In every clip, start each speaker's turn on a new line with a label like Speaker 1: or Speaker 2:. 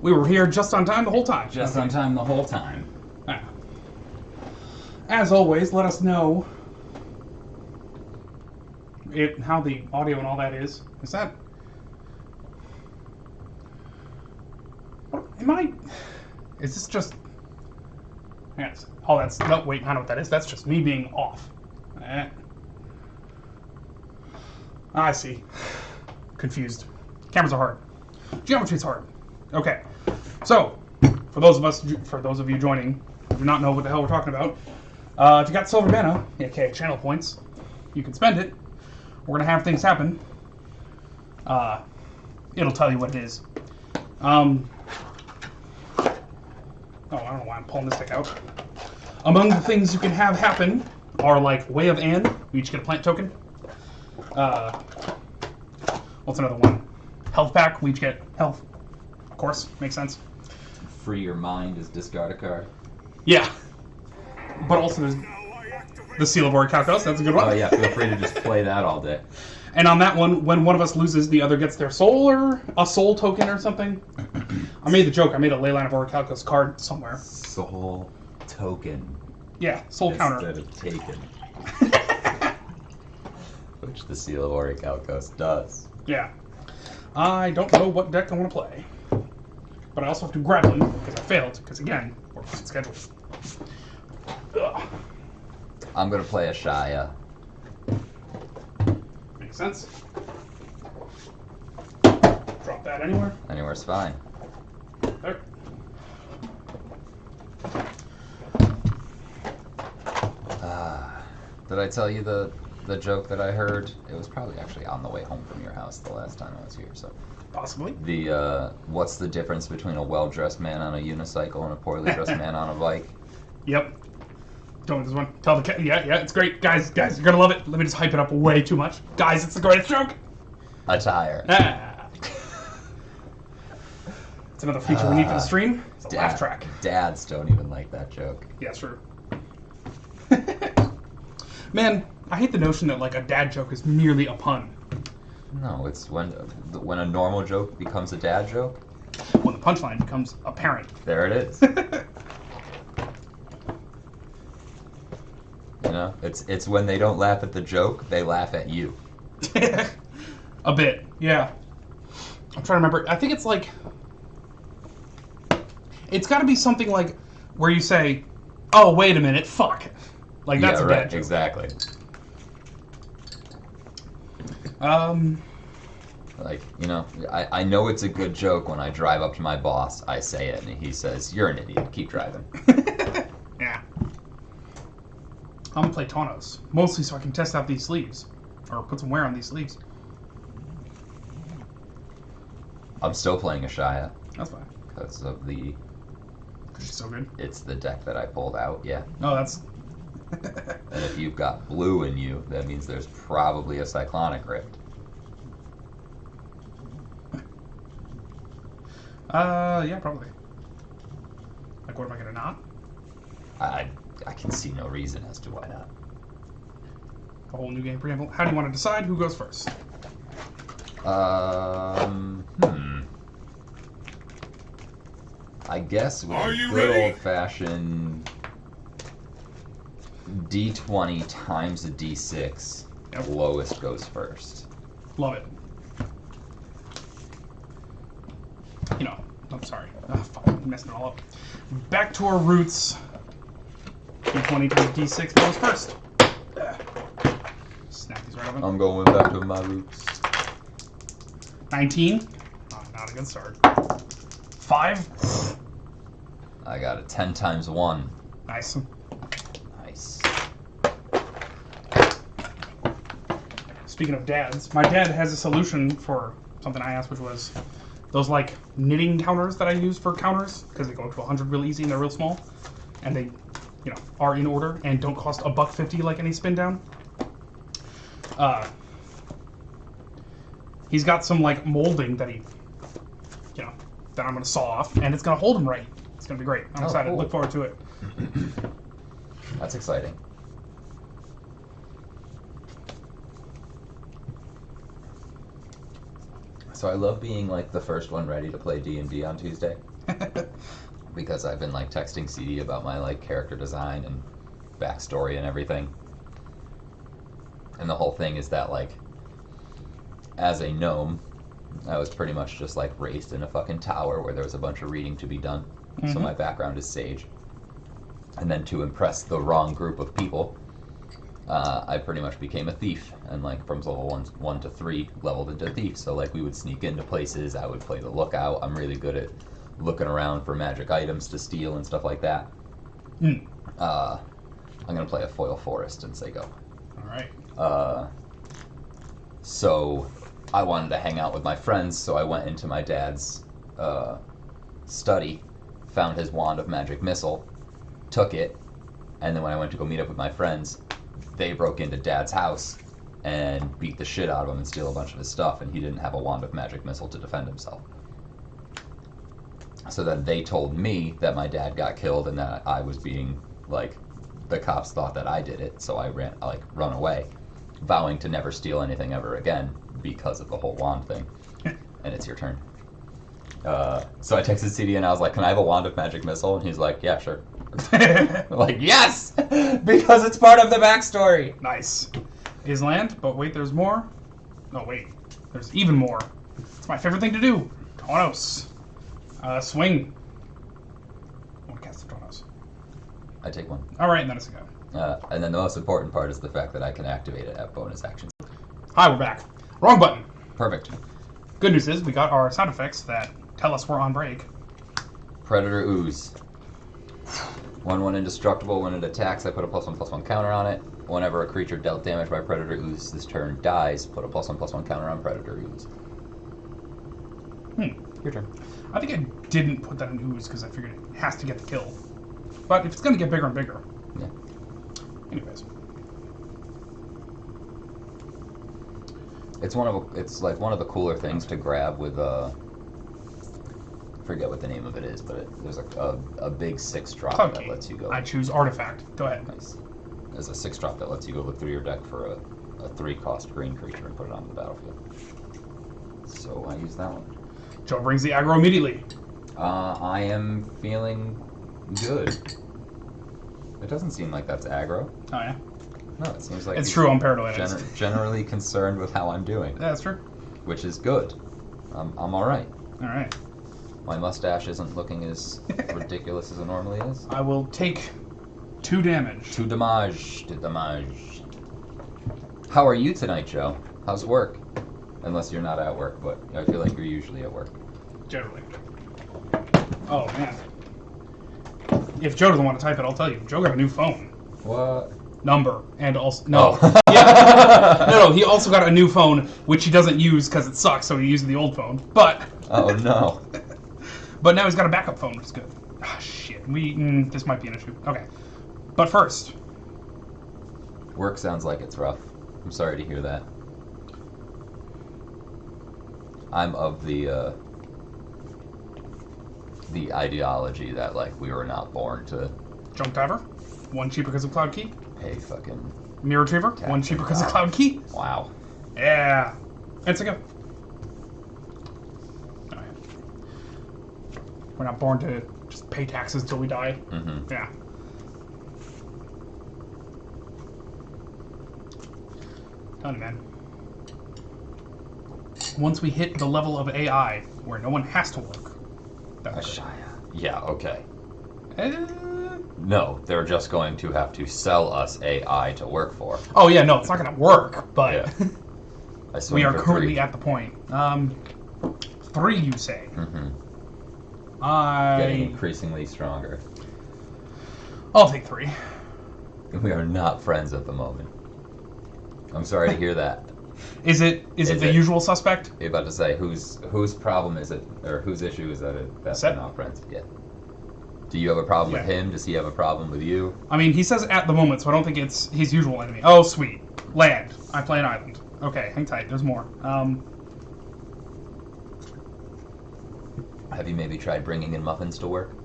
Speaker 1: We were here just on time the whole time.
Speaker 2: Just on time the whole time.
Speaker 1: Ah. As always, let us know how the audio and all that is. Is that... Is this just... Yes. Oh, that's... No, wait, I know what that is. That's just me being off. I see. Confused. Cameras are hard. Geometry's hard. Okay. So, for those of you joining who do not know what the hell we're talking about, if you got silver mana, aka channel points, you can spend it. We're gonna have things happen. It'll tell you what it is. Oh, I don't know why I'm pulling this thing out. Among the things you can have happen are like Way of Anne. We each get a plant token. What's another one? Health pack. We each get health. Of course, makes sense.
Speaker 2: Free your mind is discard a card.
Speaker 1: Yeah. But also there's the Seal of Orichalcos. That's a good one.
Speaker 2: Oh yeah, feel free to just play that all day.
Speaker 1: And on that one, when one of us loses, the other gets their soul or a soul token or something. I made the joke. I made a Leyline of Orichalcos card somewhere.
Speaker 2: Soul token.
Speaker 1: Yeah, soul counter.
Speaker 2: Instead of taken. Which the Seal of Orichalcos does.
Speaker 1: Yeah. I don't know what deck I want to play. But I also have to grab one, because I failed, because again, we're behind schedule. Ugh.
Speaker 2: I'm going to play a Shia.
Speaker 1: Makes sense. Drop that anywhere.
Speaker 2: Anywhere's fine.
Speaker 1: There.
Speaker 2: Did I tell you the joke that I heard? It was probably actually on the way home from your house the last time I was here, so...
Speaker 1: Possibly.
Speaker 2: What's the difference between a well-dressed man on a unicycle and a poorly dressed man on a bike?
Speaker 1: Yep. Don't this one. Tell the cat. Yeah, it's great. Guys, you're gonna love it. Let me just hype it up way too much. Guys, it's the greatest joke.
Speaker 2: Attire.
Speaker 1: It's another feature we need for the stream. It's a laugh track.
Speaker 2: Dads don't even like that joke.
Speaker 1: Yeah, true. Man, I hate the notion that like a dad joke is merely a pun.
Speaker 2: No, it's when a normal joke becomes a dad joke.
Speaker 1: When the punchline becomes apparent.
Speaker 2: There it is. You know, it's when they don't laugh at the joke, they laugh at you.
Speaker 1: A bit, yeah. I'm trying to remember. I think it's like... It's got to be something like where you say, "Oh, wait a minute, fuck." Like that's a dad joke.
Speaker 2: Exactly. Like, you know, I know it's a good joke when I drive up to my boss, I say it, and he says, "You're an idiot, keep driving."
Speaker 1: Yeah. I'm gonna play Taunos, mostly so I can test out these sleeves. Or put some wear on these sleeves.
Speaker 2: I'm still playing a Shia.
Speaker 1: That's fine.
Speaker 2: Because of the...
Speaker 1: Because she's so good?
Speaker 2: It's the deck that I pulled out, yeah.
Speaker 1: No, that's...
Speaker 2: And if you've got blue in you, that means there's probably a Cyclonic Rift.
Speaker 1: Yeah, probably. Like, what am I gonna not?
Speaker 2: I can see no reason as to why not.
Speaker 1: A whole new game preamble. How do you want to decide who goes first?
Speaker 2: I guess with a good old-fashioned D20 times a D6,
Speaker 1: Yep.
Speaker 2: lowest goes first.
Speaker 1: Love it. You know, I'm sorry. Fuck, I'm messing it all up. Back to our roots. D20 times D6 goes first. Snap these right open.
Speaker 2: I'm going back to my roots.
Speaker 1: 19. Oh, not a good start. 5.
Speaker 2: I got a 10 times 1.
Speaker 1: Nice.
Speaker 2: Nice.
Speaker 1: Speaking of dads, my dad has a solution for something I asked, which was those like knitting counters that I use for counters, because they go up to 100 real easy and they're real small, and they, you know, are in order and don't cost $1.50 like any spin down. He's got some like molding that he, you know, that I'm gonna saw off, and it's gonna hold him right. It's gonna be great. I'm excited.
Speaker 2: Cool.
Speaker 1: Look forward to it.
Speaker 2: That's exciting. So I love being like the first one ready to play D&D on Tuesday because I've been like texting CD about my like character design and backstory and everything. And the whole thing is that like as a gnome, I was pretty much just like raised in a fucking tower where there was a bunch of reading to be done. So my background is sage. And then to impress the wrong group of people, I pretty much became a thief, and like from level 1 to 3 leveled into thief. So like we would sneak into places, I would play the lookout. I'm really good at looking around for magic items to steal and stuff like that. I'm gonna play a foil forest and say go.
Speaker 1: Alright.
Speaker 2: So I wanted to hang out with my friends, so I went into my dad's study, found his wand of magic missile, took it, and then when I went to go meet up with my friends, they broke into Dad's house and beat the shit out of him and steal a bunch of his stuff, and he didn't have a wand of magic missile to defend himself. So then they told me that my dad got killed and that I was being, like, the cops thought that I did it, so I run away, vowing to never steal anything ever again because of the whole wand thing. And it's your turn. So I texted CD and I was like, can I have a wand of magic missile? And he's like, yeah, sure. Like, yes! Because it's part of the backstory!
Speaker 1: Nice. Is land, but wait, there's more. No, wait. There's even more. It's my favorite thing to do. Tonos. Swing. I want to cast the Tonos.
Speaker 2: I take one.
Speaker 1: Alright, and then it's a go.
Speaker 2: And then the most important part is the fact that I can activate it at bonus actions.
Speaker 1: Hi, we're back. Wrong button.
Speaker 2: Perfect.
Speaker 1: Good news is we got our sound effects that tell us we're on break.
Speaker 2: Predator Ooze. 1/1 indestructible. When it attacks, I put a +1/+1 counter on it. Whenever a creature dealt damage by Predator Ooze this turn dies, put a +1/+1 counter on Predator Ooze. Your turn.
Speaker 1: I think I didn't put that in Ooze because I figured it has to get the kill. But if it's going to get bigger and bigger.
Speaker 2: Yeah.
Speaker 1: Anyways.
Speaker 2: It's like one of the cooler things to grab with forget what the name of it is, but there's a big 6-drop
Speaker 1: Cloud
Speaker 2: that
Speaker 1: Key.
Speaker 2: lets you go.
Speaker 1: I choose Artifact. Go ahead.
Speaker 2: Nice. There's a 6-drop that lets you go look through your deck for a 3-cost green creature and put it onto the battlefield. So I use that one.
Speaker 1: Joe brings the aggro immediately.
Speaker 2: I am feeling good. It doesn't seem like that's aggro.
Speaker 1: Oh, yeah?
Speaker 2: No, it seems like
Speaker 1: It's true, I'm paranoid.
Speaker 2: Generally concerned with how I'm doing.
Speaker 1: Yeah, that's true.
Speaker 2: Which is good. I'm alright.
Speaker 1: Alright.
Speaker 2: My mustache isn't looking as ridiculous as it normally is.
Speaker 1: I will take 2 damage.
Speaker 2: 2 damage. How are you tonight, Joe? How's work? Unless you're not at work, but I feel like you're usually at work.
Speaker 1: Generally. Oh, man. If Joe doesn't want to type it, I'll tell you. Joe got a new phone.
Speaker 2: What?
Speaker 1: Number. And also... No.
Speaker 2: Oh.
Speaker 1: Yeah. No, he also got a new phone, which he doesn't use because it sucks, so he uses the old phone. But...
Speaker 2: Oh, no.
Speaker 1: But now he's got a backup phone, which is good. Ah, shit. This might be an issue. Okay. But first...
Speaker 2: Work sounds like it's rough. I'm sorry to hear that. I'm of the ideology that, like, we were not born to...
Speaker 1: Junk Diver. 1 cheaper because of Cloud Key.
Speaker 2: Hey, fucking...
Speaker 1: Mirror Retriever. 1 cheaper because of Cloud Key.
Speaker 2: Wow.
Speaker 1: Yeah. It's a go. Alright. We're not born to just pay taxes until we die.
Speaker 2: Mm-hmm.
Speaker 1: Yeah. Done, man. Once we hit the level of AI where no one has to work. That's it.
Speaker 2: Yeah, okay. No, they're just going to have to sell us AI to work for.
Speaker 1: Oh, yeah, no, it's not going to work, but
Speaker 2: Yeah.
Speaker 1: we are currently at the point. 3, you say?
Speaker 2: Mm-hmm.
Speaker 1: I...
Speaker 2: Getting increasingly stronger.
Speaker 1: I'll take 3.
Speaker 2: We are not friends at the moment. I'm sorry to hear that.
Speaker 1: Is it the usual suspect?
Speaker 2: You're about to say whose problem is it, or whose issue is that we're not friends? Yeah. Do you have a problem with him? Does he have a problem with you?
Speaker 1: I mean, he says at the moment, so I don't think it's his usual enemy. Oh, sweet. Land. I play an island. Okay, hang tight. There's more.
Speaker 2: Have you maybe tried bringing in muffins to work?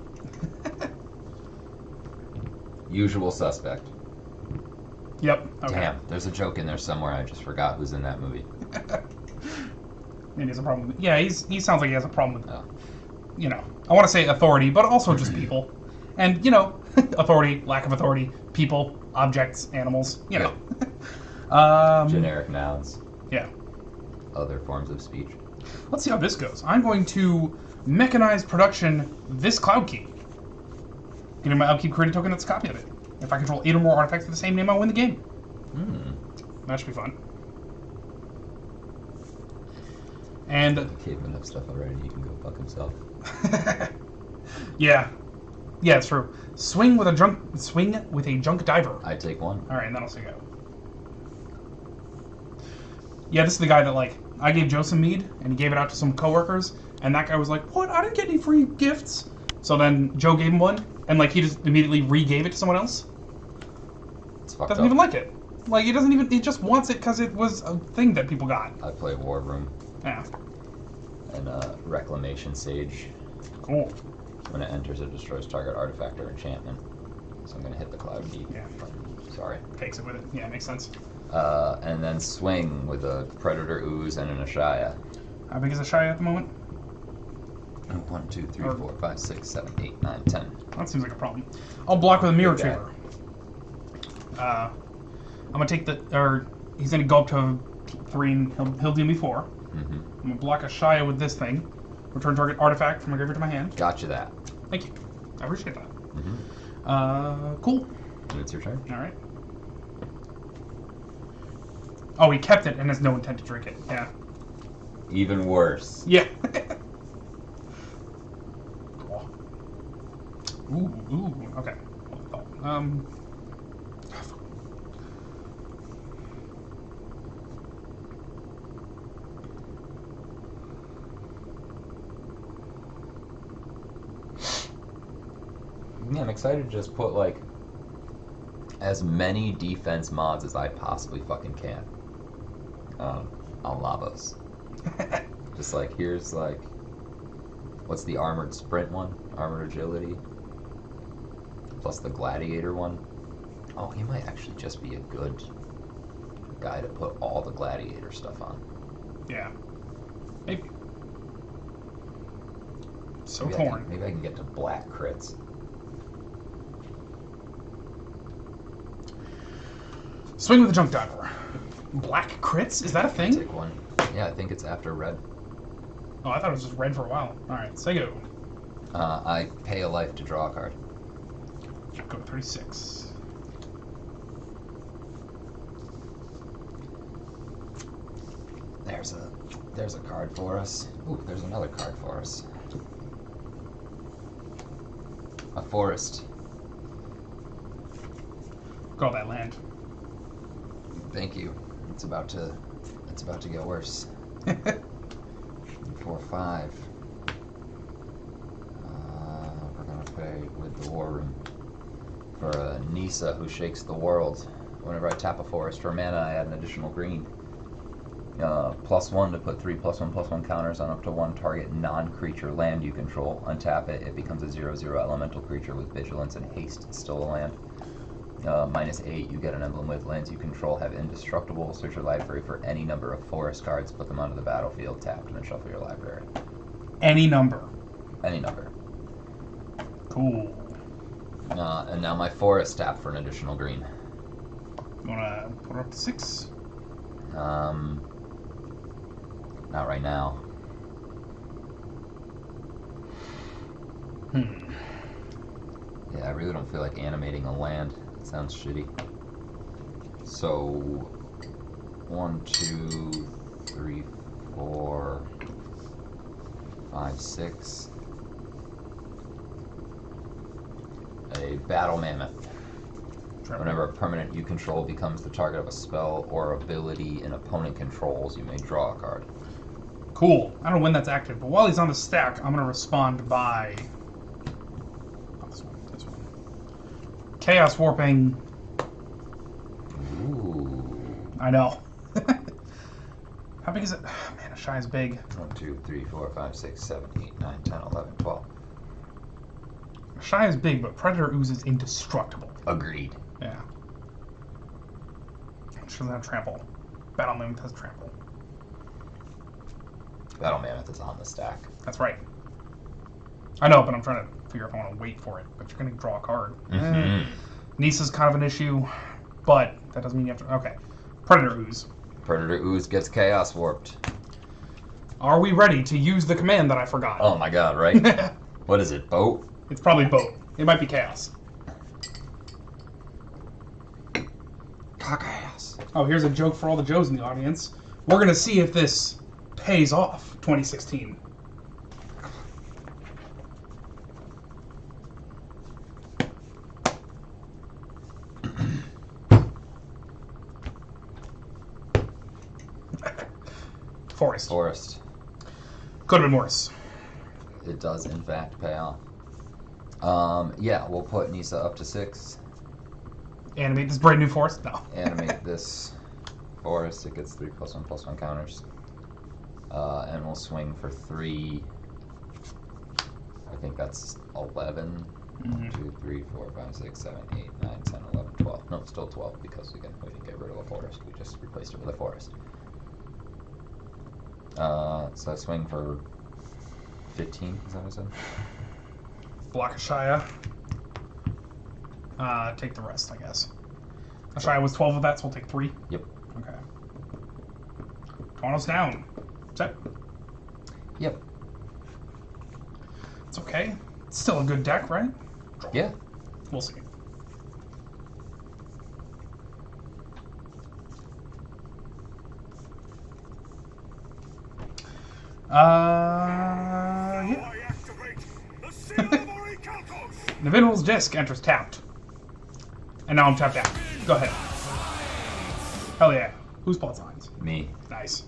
Speaker 2: Usual suspect.
Speaker 1: Yep. Okay.
Speaker 2: Damn, there's a joke in there somewhere. I just forgot who's in that movie.
Speaker 1: Maybe he has a problem with... Yeah, he sounds like he has a problem with,
Speaker 2: Oh.
Speaker 1: you know, I want to say authority, but also just people. And, you know, authority, lack of authority, people, objects, animals, you know.
Speaker 2: Generic nouns.
Speaker 1: Yeah.
Speaker 2: Other forms of speech.
Speaker 1: Let's see how this goes. I'm going to mechanize production this cloud key. Getting my upkeep create a token that's a copy of it. If I control 8 or more artifacts with the same name, I win the game. That should be fun. And
Speaker 2: Gave him enough stuff already. He can go fuck himself.
Speaker 1: yeah, it's true. Swing with a junk diver.
Speaker 2: I take one.
Speaker 1: All right, and then I'll say go. Yeah, this is the guy that like I gave Joe some mead, and he gave it out to some coworkers, and that guy was like, "What? I didn't get any free gifts." So then Joe gave him one, and like he just immediately re-gave it to someone else.
Speaker 2: It's fucked
Speaker 1: Doesn't
Speaker 2: up.
Speaker 1: even like it. Like he doesn't even. He just wants it because it was a thing that people got.
Speaker 2: I play War Room
Speaker 1: Yeah.
Speaker 2: and Reclamation Sage.
Speaker 1: Cool.
Speaker 2: When it enters, it destroys target artifact or enchantment. So I'm gonna hit the cloud key.
Speaker 1: Yeah.
Speaker 2: Sorry.
Speaker 1: Takes it with it. Yeah, makes sense.
Speaker 2: And then swing with a Predator Ooze and an Ashaya.
Speaker 1: How big is a shy at the moment?
Speaker 2: 1, 2, 3, 4, 5, 6, 7, 8, 9, 10.
Speaker 1: That seems like a problem. I'll block with a mirror
Speaker 2: Big guy.
Speaker 1: retriever. I'm gonna take he's gonna go up to 3 and he'll deal me 4.
Speaker 2: Mm-hmm.
Speaker 1: I'm gonna block a Shia with this thing. Return target artifact from my graveyard to my hand.
Speaker 2: Gotcha that.
Speaker 1: Thank you. I appreciate that.
Speaker 2: Mm-hmm.
Speaker 1: Cool.
Speaker 2: And it's your turn.
Speaker 1: All right. Oh, he kept it and has no intent to drink it. Yeah.
Speaker 2: Even worse.
Speaker 1: Yeah. Cool. Ooh. Okay.
Speaker 2: Yeah, I'm excited to just put like as many defense mods as I possibly fucking can on Lavos. Just like here's like what's the armored sprint one? Armored agility. Plus the gladiator one. Oh, he might actually just be a good guy to put all the gladiator stuff on.
Speaker 1: Yeah. Maybe. So
Speaker 2: Maybe
Speaker 1: torn.
Speaker 2: maybe I can get to black crits.
Speaker 1: Swing with the junk diver. Black crits? Is that a thing?
Speaker 2: Take one. Yeah, I think it's after red.
Speaker 1: Oh, I thought it was just red for a while. Alright, say go.
Speaker 2: I pay a life to draw a card.
Speaker 1: Go to 36.
Speaker 2: There's a card for us. Ooh, there's another card for us. A forest.
Speaker 1: Call that land.
Speaker 2: Thank you. It's about to get worse. 4, 5. We're gonna pay with the War Room for a Nisa who shakes the world. Whenever I tap a forest for mana, I add an additional green. +1 to put 3 +1/+1 counters on up to 1 target non-creature land you control. Untap it, it becomes a 0/0 elemental creature with vigilance and haste. It's still a land. -8, you get an emblem with lands you control have indestructible. Search your library for any number of forest cards, put them onto the battlefield, tapped, and then shuffle your library.
Speaker 1: Any number.
Speaker 2: Any number.
Speaker 1: Cool.
Speaker 2: And now my forest tap for an additional green.
Speaker 1: You wanna put it up to 6?
Speaker 2: Not right now. Yeah, I really don't feel like animating a land. It sounds shitty. So 1, 2, 3, 4, 5, 6. A battle mammoth. Whenever a permanent you control becomes the target of a spell or ability an opponent controls, you may draw a card.
Speaker 1: Cool. I don't know when that's active, but while he's on the stack, I'm gonna respond by this one. Chaos warping.
Speaker 2: Ooh.
Speaker 1: I know. How big is it? Man, a shy is big.
Speaker 2: 1, 2, 3, 4, 5, 6, 7, 8, 9, 10, 11, 12.
Speaker 1: A shy is big, but Predator Ooze is indestructible.
Speaker 2: Agreed.
Speaker 1: Yeah. She doesn't have trample. Battle Mammoth has trample.
Speaker 2: Battle Mammoth is on the stack.
Speaker 1: That's right. I know, but I'm trying to figure if I want to wait for it. But you're going to draw a card.
Speaker 2: Mm-hmm.
Speaker 1: Nisa's kind of an issue, but that doesn't mean you have to... Okay. Predator Ooze.
Speaker 2: Predator Ooze gets Chaos Warped.
Speaker 1: Are we ready to use the command that I forgot?
Speaker 2: Oh my god, right? What is it, Boat?
Speaker 1: It's probably Boat. It might be Chaos.
Speaker 2: Chaos.
Speaker 1: Oh, here's a joke for all the Joes in the audience. We're going to see if this pays off 2016. Forest. Could have been worse.
Speaker 2: It does, in fact, pay off. Yeah, we'll put Nisa up to 6.
Speaker 1: Animate this brand new forest? No.
Speaker 2: Animate this forest. It gets 3+1/+1 counters. And we'll swing for 3. I think that's 11. 1, 2, 3, 4, 5, 6, 7, 8, 9, 10, 11, 12. No, still 12 because we didn't get rid of a forest. We just replaced it with a forest. So I swing for 15, is that what I said?
Speaker 1: Block Ashaya. Take the rest, I guess. Ashaya was 12 of that, so we'll take 3.
Speaker 2: Yep.
Speaker 1: Okay. Taunos down. Set.
Speaker 2: Yep.
Speaker 1: It's okay. It's still a good deck, right?
Speaker 2: Yeah.
Speaker 1: We'll see. Yeah. The Mineral's Disc enters tapped. And now I'm tapped out. Go ahead. Hell yeah. Who's plot signs?
Speaker 2: Me.
Speaker 1: Nice.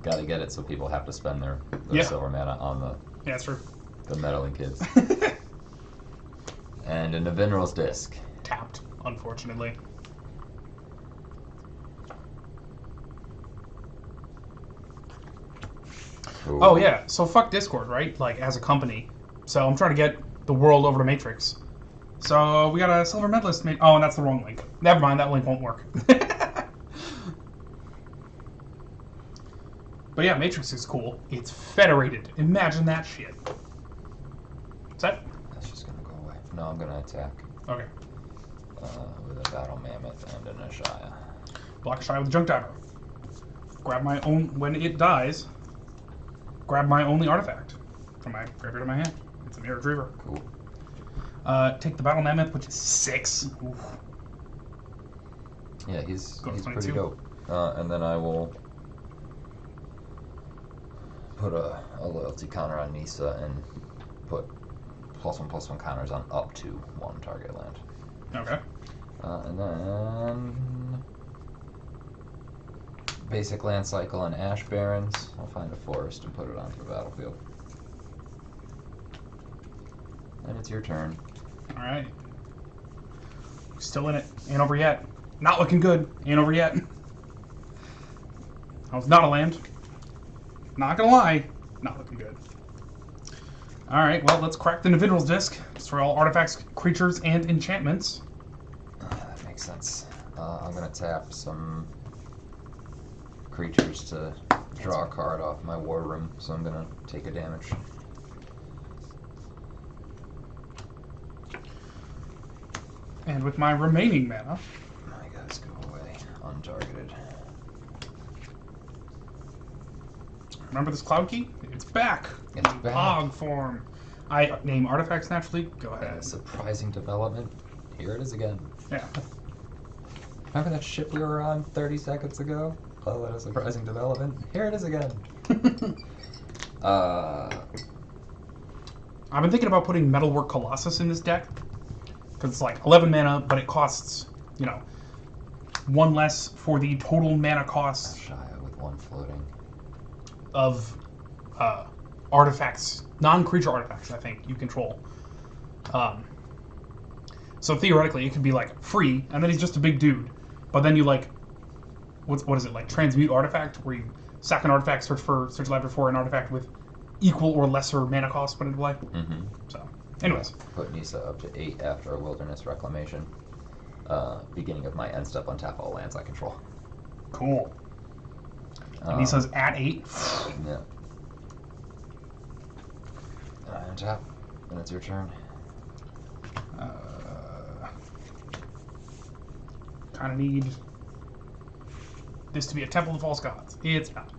Speaker 2: Gotta get it so people have to spend their silver mana on
Speaker 1: Yeah, that's true.
Speaker 2: the meddling kids. And a Navinral's Disc.
Speaker 1: Tapped, unfortunately.
Speaker 2: Ooh.
Speaker 1: Oh yeah, so fuck Discord, right? Like, as a company. So I'm trying to get the world over to Matrix. So we got a silver medalist. Oh, and that's the wrong link. Never mind, that link won't work. But yeah, Matrix is cool. It's federated. Imagine that shit. Set?
Speaker 2: That's just gonna go away. No, I'm gonna attack.
Speaker 1: Okay.
Speaker 2: With a Battle Mammoth and an Ashaya.
Speaker 1: Block Ashaya with Junk Diver. Grab my own... When it dies, grab my only artifact from my graveyard to my hand. It's a Mirror Retriever.
Speaker 2: Cool.
Speaker 1: Take the Battle Mammoth, which is 6. Oof.
Speaker 2: Yeah, he's pretty
Speaker 1: 22.
Speaker 2: dope. And then I will put a loyalty counter on Nisa and put +1/+1 counters on up to 1 target land.
Speaker 1: Okay.
Speaker 2: And then basic land cycle and Ash Barrens. I'll find a forest and put it onto the battlefield. And it's your turn.
Speaker 1: Alright. Still in it. Ain't over yet. Not looking good. Ain't over yet. That was not a land. Not gonna lie. Not looking good. Alright, well, let's crack the Navinral's Disc. Destroy all artifacts, creatures, and enchantments.
Speaker 2: That makes sense. I'm gonna tap some creatures to draw a card off my war room, so I'm gonna take a damage.
Speaker 1: And with my remaining mana,
Speaker 2: My guys go away, untargeted.
Speaker 1: remember this Cloud Key? It's back.
Speaker 2: It's
Speaker 1: in
Speaker 2: back.
Speaker 1: Pog form. I name artifacts naturally. Go ahead.
Speaker 2: Surprising development. Here it is again.
Speaker 1: Yeah.
Speaker 2: Remember that ship we were on 30 seconds ago? Oh, that a surprising development. Here it is again.
Speaker 1: I've been thinking about putting Metalwork Colossus in this deck. Because it's like 11 mana, but it costs, 1 less for the total mana cost
Speaker 2: Shia with 1 floating.
Speaker 1: of artifacts, non-creature artifacts, I think, you control. So theoretically, it could be like free, and then he's just a big dude. But then you what is it, like transmute artifact, where you sack an artifact, search library for an artifact with equal or lesser mana cost put into play.
Speaker 2: Mm-hmm.
Speaker 1: So, anyways.
Speaker 2: Put Nisa up to 8 after a Wilderness Reclamation. Beginning of my end step, untap all lands I control.
Speaker 1: Cool. And he says at 8.
Speaker 2: Yeah. On top. And it's your turn.
Speaker 1: Kind of need this to be a temple of false gods. It's not.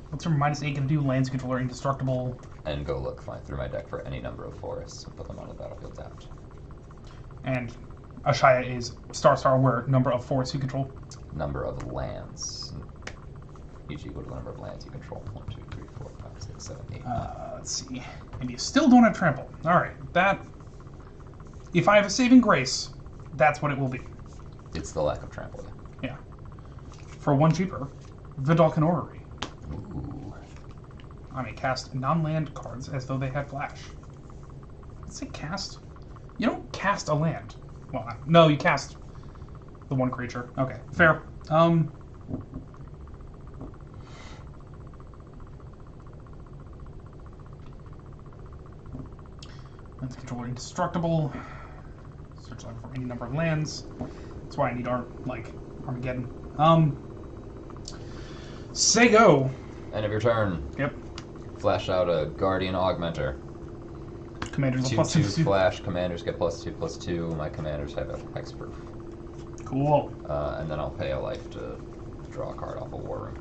Speaker 1: What's your -8 gonna do? Lands controller indestructible.
Speaker 2: And go look through my deck for any number of forests and put them on the battlefield tapped.
Speaker 1: And Ashaya is star where number of forests you control.
Speaker 2: Number of lands. Each equal to the number of lands you control. 1, 2, 3, 4, 5, 6, 7, 8, 9.
Speaker 1: Let's see. And you still don't have trample. Alright, that... If I have a saving grace, that's what it will be.
Speaker 2: It's the lack of trample.
Speaker 1: Yeah. For 1 cheaper, Vidalcan Orrery.
Speaker 2: Ooh.
Speaker 1: I may cast non-land cards as though they had flash. Let's say cast. You don't cast a land. Well, no, you cast the 1 creature. Okay, fair. Lands controller indestructible. Search library for any number of lands. That's why I need Armageddon. Say go.
Speaker 2: End of your turn.
Speaker 1: Yep.
Speaker 2: Flash out a Guardian Augmenter.
Speaker 1: Commanders
Speaker 2: 2/2 flash. Commanders get +2/+2. My commanders have a hexproof.
Speaker 1: Cool.
Speaker 2: And then I'll pay a life to draw a card off a War Room.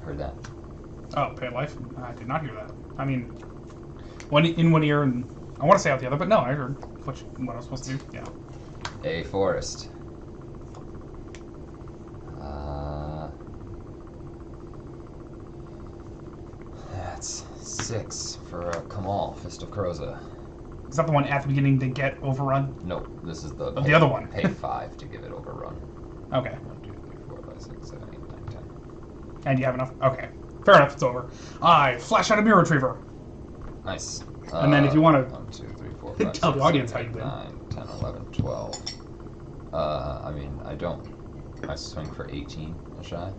Speaker 2: Heard that.
Speaker 1: Oh, pay a life? I did not hear that. I mean, one in one ear and I want to say out the other, but no, I heard what I was supposed to do. Yeah.
Speaker 2: A forest. That's 6 for Kamal, Fist of Kroza.
Speaker 1: Is that the one at the beginning to get overrun?
Speaker 2: No, this is the
Speaker 1: the other one.
Speaker 2: Pay 5 to give it overrun.
Speaker 1: Okay.
Speaker 2: 1, 2, 3, 4, 5, 6, 7, 8, 9, 10.
Speaker 1: And you have enough? Okay. Fair enough, it's over. I flash out a Mirror Retriever.
Speaker 2: Nice.
Speaker 1: And then if you want to
Speaker 2: 1, 2, 3, 4, 5,
Speaker 1: tell
Speaker 2: 6,
Speaker 1: the audience
Speaker 2: 7,
Speaker 1: how you
Speaker 2: 8,
Speaker 1: win.
Speaker 2: 9, 10, 11, 12. I mean, I don't. I swing for 18 a shot.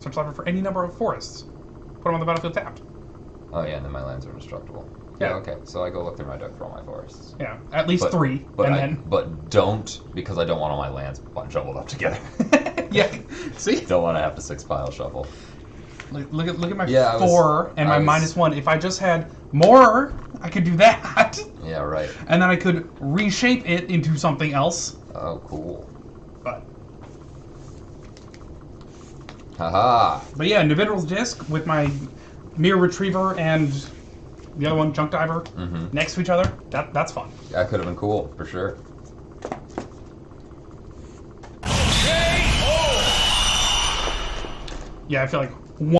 Speaker 1: search library for any number of forests. Put them on the battlefield tapped.
Speaker 2: Oh yeah, and then my lands are indestructible.
Speaker 1: Yeah.
Speaker 2: Okay, so I go look through my deck for all my forests.
Speaker 1: Yeah, at least 3.
Speaker 2: But
Speaker 1: and
Speaker 2: then... But don't, because I don't want all my lands jumbled up together.
Speaker 1: Yeah, see?
Speaker 2: Don't want to have to 6-pile shuffle.
Speaker 1: Look at my
Speaker 2: Yeah,
Speaker 1: 4 and my -1. If I just had more, I could do that.
Speaker 2: Yeah, right.
Speaker 1: And then I could reshape it into something else.
Speaker 2: Oh, cool.
Speaker 1: But
Speaker 2: Haha!
Speaker 1: yeah, Nibitral's Disc with my Mirror Retriever and the other one, Junk Diver, next to each other. That's fun.
Speaker 2: That could have been cool, for sure.
Speaker 1: Yeah, I feel like